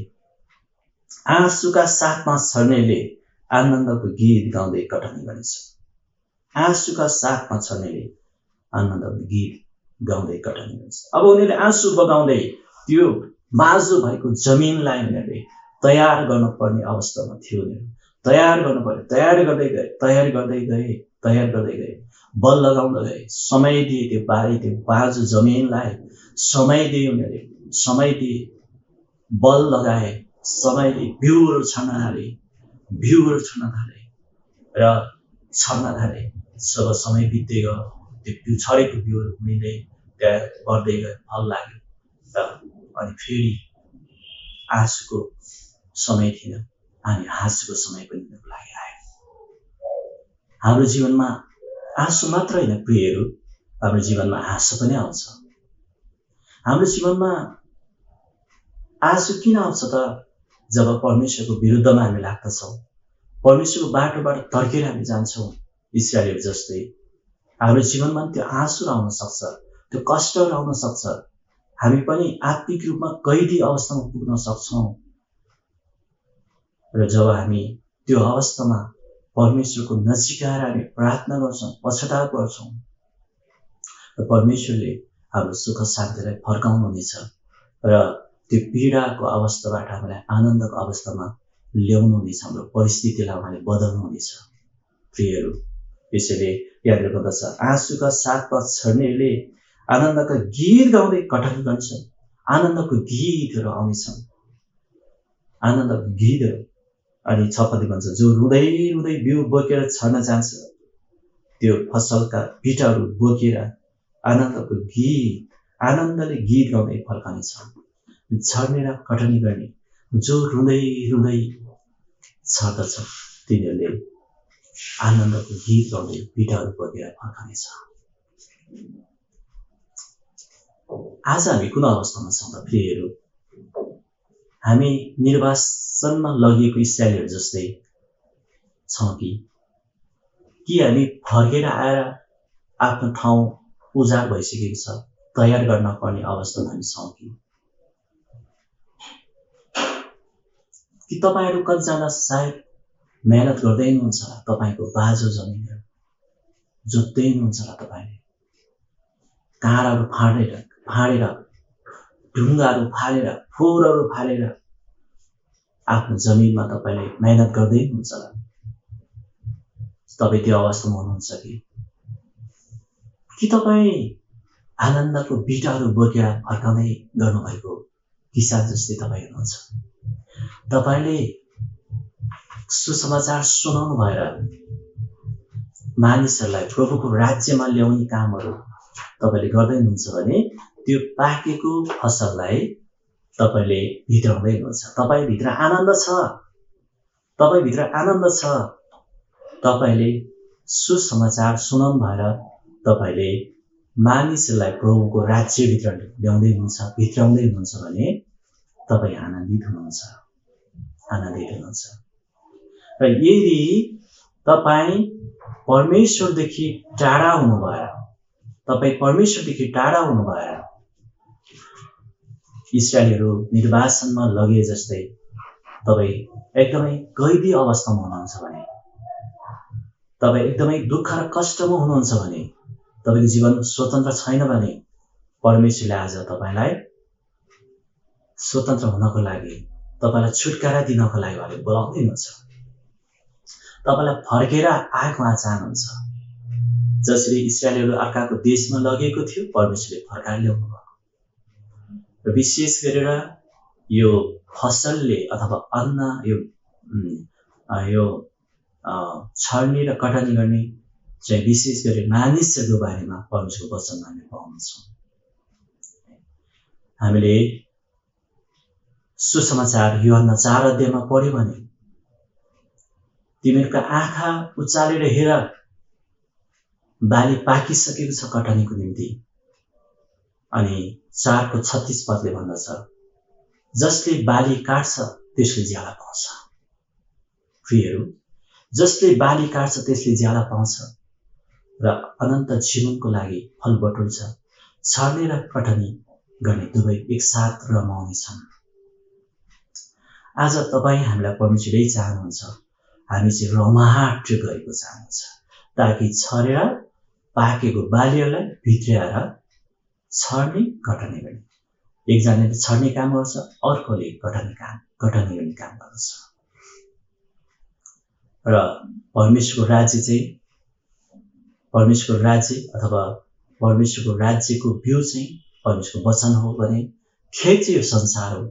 आँसुका साथमा छर्नेले आनन्दको गीत गाउँदै कटनी गर्नेछ। आँसुका साथमा छर्नेले आनन्दको गीत गाउँदै कटनी गर्नेछ। अब उनीहरूले आँसु बगाउँदै त्यो बाँझो भएको जमिनलाई उनीहरूले तयार गर्नुपर्ने अवस्थामा थियो। उनीहरू तयार गर्नु पर्यो, तयार गर्दै गए, बल लगाउँदै गए, समय दिए, त्यो बाँझो जमिनलाई समय दिए, उनीहरूले समय दिए, बल लगाए, समय दिए, बिउहरू छर्न थाले र छर्न थाले। जब समय बित्दै गयो, त्यो बिउ छरेको बिउहरू उम्रिँदै त्यहाँ बढ्दै गयो, फल लाग्यो, र अनि फेरि आँसुको समय थिएन, अनि हाँसोको समय पनि उनीहरूको लागि आयो। हाम्रो जीवनमा आँसु मात्र होइन प्रियहरू, हाम्रो जीवनमा हाँसो पनि आउँछ। हाम्रो जीवनमा आँसु किन आउँछ त? जब परमेश्वरको विरुद्धमा हामी लाग्दछौँ, परमेश्वरको बाटोबाट तर्केर हामी जान्छौँ। इस्राएलहरू जस्तै हाम्रो जीवनमा त्यो आँसु आउन सक्छ, त्यो कष्टहरू आउन सक्छ। हामी पनि आत्मिक रूपमा कैदी अवस्थामा पुग्न सक्छौँ। र जब हामी त्यो अवस्थामा परमेश्वरको नजिक आएर हामी प्रार्थना गर्छौँ, पश्चाताप गर्छौँ, र परमेश्वरले हाम्रो सुख शान्तिलाई फर्काउनुहुनेछ र त्यो पीडाको अवस्थाबाट हामीलाई आनन्दको अवस्थामा ल्याउनुहुनेछ। हाम्रो परिस्थितिलाई उहाँले बदल्नुहुनेछ। प्रियहरू, यसैले याद गर्दछ, आँसुका साथमा छर्नेले आनन्दका गीत गाउँदै कटनी गर्छन्। आनन्दको गीतहरू आउनेछन्, आनन्दको गीतहरू। अनि 6 पद भन्छ, जो रुँदै रुँदै बिउ बोकेर छर्न जान्छ, त्यो फसलका बिटाहरू बोकेर आनन्दको गीत, आनन्दले गीत गाउँदै फर्कनेछ। छर्ने र कटनी गर्ने जो रुँदै रुँदै छर्दछ, तिनीहरूले आनन्दको गीत गाउँदै बिटाहरू बोकेर फर्कनेछ। आज हामी कुन अवस्थामा छौँ त प्रियहरू? हामी निर्वासनमा लगिएको इस्राएलीहरू जस्तै छौँ कि हामी फर्केर आएर आफ्नो ठाउँ उजाड भइसकेको छ, तयार गर्न पर्ने अवस्थामा हामी छौँ कि तपाईँहरू कतिजना सायद मेहनत गर्दै हुनुहुन्छ, तपाईँको बाँझो जमिनहरू जोत्दै हुनुहुन्छ र तपाईँले काँडाहरू फाडेर ढुङ्गाहरू फालेर फोहोरहरू फालेर आफ्नो जमिनमा तपाईँले मेहनत गर्दै हुनुहुन्छ। तपाईँ त्यो अवस्थामा हुनुहुन्छ कि तपाईँ आनन्दको बिटाहरू बोकेर फर्काउँदै गर्नुभएको किसान जस्तै तपाईँ हुनुहुन्छ? तपाईँले सुसमाचार सुनाउनु भएर मानिसहरूलाई प्रभुको राज्यमा ल्याउने कामहरू तपाईँले गर्दै हुनुहुन्छ भने त्यो पाकेको फसललाई तपाईँले भित्राउँदै हुनुहुन्छ। तपाईँभित्र आनन्द छ, तपाईँभित्र आनन्द छ। तपाईँले सुसमाचार सुनाउनु भएर तपाईँले मानिसहरूलाई प्रभुको राज्यभित्र ल्याउँदै हुनुहुन्छ, भित्राउँदै हुनुहुन्छ भने तपाईँ आनन्दित हुनुहुन्छ। र यदि तपाईँ परमेश्वरदेखि टाढा हुनु भएर इस्राएलीहरू निर्वासनमा लगे जस्तै तपाईँ एकदमै कैदी अवस्थामा हुनुहुन्छ भने, तपाईँ एकदमै दुःख र कष्टमा हुनुहुन्छ भने, तपाईँको जीवन स्वतन्त्र छैन भने, परमेश्वरले आज तपाईँलाई स्वतन्त्र हुनको लागि, तपाईँलाई छुटकारा दिनको लागि उहाँले बोलाउँदै हुनुहुन्छ। तपाईँलाई फर्केर आएको उहाँ चाहनुहुन्छ। जसरी इस्राएलीहरू अर्काको देशमा लगेको थियो, परमेश्वरले फर्काएर ल्याउनु भयो। र विशेष गरेर यो फसलले अथवा अन्न यो छर्ने र कटनी गर्ने चाहिँ विशेष गरी मानिसहरूको बारेमा परमेश्वरको वचनमा हामी पाउँछौँ। हामीले सुसमाचार यूहन्ना 4 अध्यायमा पढ्यो भने तिमीहरूका आँखा उचालेर हेर, बाली पाकिसकेको छ कटनीको निम्ति। अनि 4:36 पदले भन्दछ, जसले बाली काट्छ त्यसले ज्याला पाउँछ। प्रियहरू, जसले बाली काट्छ त्यसले ज्याला पाउँछ र अनन्त जीवनको लागि फल बटुल्छ। छर्ने र कटनी गर्ने दुवै एकसाथ रमाउनेछन्। आज तपाईँ हामीलाई परमेश्वरले चाहनुहुन्छ हामी चाहिँ रमाहाट गरेको चाहनुहुन्छ, ताकि छरेर पाकेको बालीहरूलाई भित्र्याएर छर्ने कटनी गर्ने। एकजनाले छर्ने काम गर्छ, अर्कोले कटनी गर्ने काम गर्छ। र परमेश्वरको राज्य अथवा परमेश्वरको राज्यको बिउ चाहिँ परमेश्वरको वचन हो भने खेत चाहिँ यो संसार हो।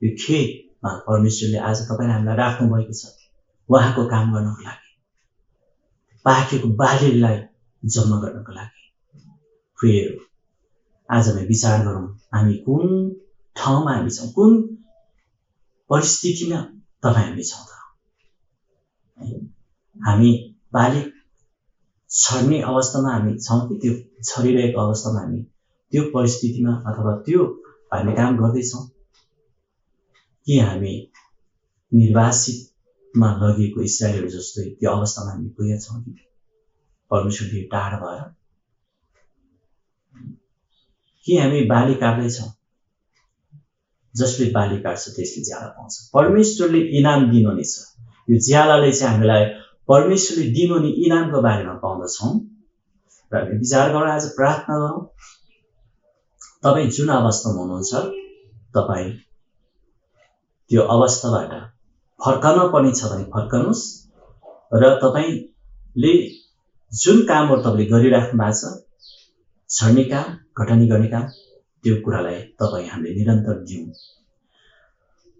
यो खेतमा परमेश्वरले आज तपाईँले हामीलाई राख्नु भएको छ उहाँको काम गर्नको लागि, पाकेको बालीलाई जम्मा गर्नको लागि। प्रियहरू, आज हामी विचार गरौँ हामी कुन ठाउँमा हामी छौँ, कुन परिस्थितिमा हामी छौँ त। हामी बाली छर्ने अवस्थामा हामी छौँ कि त्यो छरिरहेको अवस्थामा हामी त्यो परिस्थितिमा अथवा त्यो हामी काम गर्दैछौँ, कि हामी निर्वासितमा लगेको इस्राएलहरू जस्तै त्यो अवस्थामा हामी पुगेका छौँ कि परमेश्वरदेखि टाढा भएर, कि हामी बाली काट्दैछौँ। जसले बाली काट्छ त्यसले ज्याला पाउँछ। परमेश्वरले इनाम दिनुहुनेछ। यो ज्यालाले चाहिँ हामीलाई परमेश्वरले दिनुहुने इनामको बारेमा पाउँदछौँ। र हामी विचार गरौँ, आज प्रार्थना गरौँ। तपाईँ जुन अवस्थामा हुनुहुन्छ तपाईँ त्यो अवस्थाबाट फर्कन पर्ने छ भने फर्कनुहोस्, र तपाईँले जुन कामहरू तपाईँले गरिराख्नु भएको छ, छर्ने काम, कटनी गर्ने काम, त्यो कुरालाई तपाईँ हामीले निरन्तर दिउँ।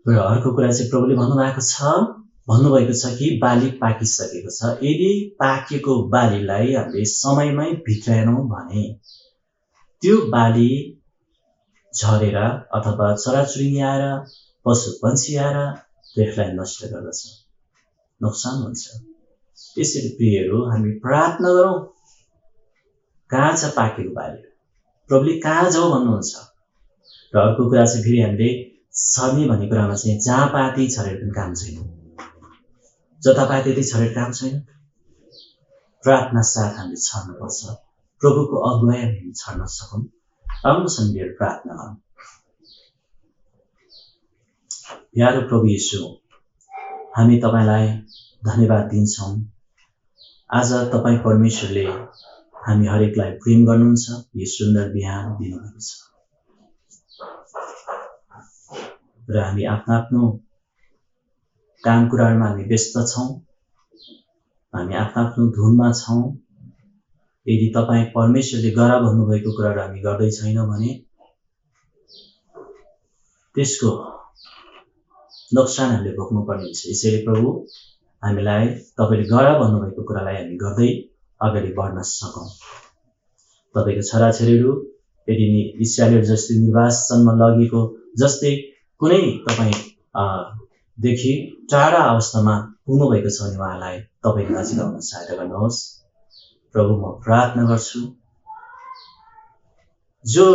र अर्को कुरा चाहिँ प्रभुले भन्नुभएको छ कि बाली पाकिसकेको छ। यदि पाकेको बालीलाई हामीले समयमै भित्राएनौँ भने त्यो बाली झरेर अथवा चराचुरुङ्गी आएर पशु पन्छी आएर त्यसलाई नष्ट गर्दछ, नोक्सान हुन्छ। यसरी प्रियहरू, हामी प्रार्थना गरौँ, कहाँ छ पाकेको बाली, प्रभुले कहाँ जाऊ भन्नुहुन्छ। र अर्को कुरा चाहिँ फेरि हामीले छर्ने भन्ने कुरामा चाहिँ जहाँ पाए त्यही छरेर पनि काम छैन, जता पाए त्यति छरेर काम छैन। प्रार्थना साथ हामीले छर्नुपर्छ, प्रभुको अगुवाई हामी छर्न सकौँ। राम्रोसँग लिएर प्रार्थना गरौँ। प्यारो प्रभु येशू, हामी तपाईँलाई धन्यवाद दिन्छौँ। आज तपाईँ परमेश्वरले हामी हरेकलाई प्रेम गर्नुहुन्छ, यो सुन्दर बिहान दिनुभएको छ। र हामी आफ्नो काम कुराहरूमा हामी व्यस्त छौँ, हामी आफ्नो धुनमा छौँ। यदि तपाईँ परमेश्वरले गर भन्नुभएको कुराहरू हामी गर्दै छैनौँ भने त्यसको नोक्सान हामीले भोग्नुपर्ने हुन्छ। यसैले प्रभु, हामीलाई तपाईँले गर भन्नुभएको कुरालाई हामी गर्दै अगाडि बढ्न सकौँ। तपाईँको छोराछोरीहरू यदि इस्राएलहरू जस्तै निर्वासनमा लगेको जस्तै कुनै तपाईँ देखि टाढा अवस्थामा पुग्नुभएको छ भने उहाँलाई तपाईँले नजिक आउन सहायता गर्नुहोस्। प्रभु, म प्रार्थना गर्छु, जो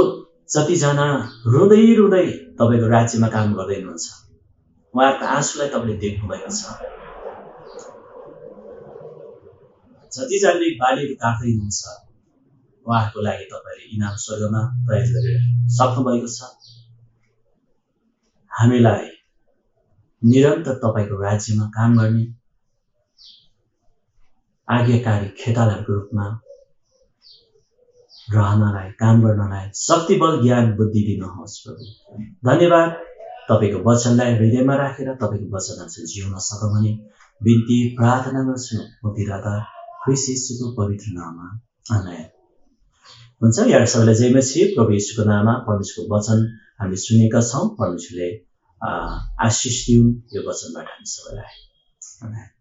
जतिजना रुँदै रुँदै तपाईँको राज्यमा काम गर्दै हुनुहुन्छ, उहाँहरूको आँसुलाई तपाईँले देख्नुभएको छ। जतिजनाले बालीहरू काट्दै हुनुहुन्छ उहाँहरूको लागि तपाईँले इनाम स्वर्गमा तयार गरेर सक्नुभएको छ। हामीलाई निरन्तर तपाईँको राज्यमा काम गर्ने आज्ञाकारी खेतालाहरूको रूपमा रहनलाई, काम गर्नलाई शक्ति, बल, ज्ञान, बुद्धि दिनुहोस्। प्रभु, धन्यवाद। तपाईँको वचनलाई हृदयमा राखेर तपाईँको वचन अनुसार जिउन सकौँ भने बिन्ती प्रार्थना गर्छु मुक्तिदाता ख्रीष्ट येशूको पवित्र नाममा, आमेन। हुन्छ। यहाँ सबैलाई जय मसीह। प्रभु येशूको नाममा परमेश्वरको वचन हामी सुनेका छौँ। परमेश्वरले आशिष दिउन् यो वचनबाट हामी सबैलाई। आमेन।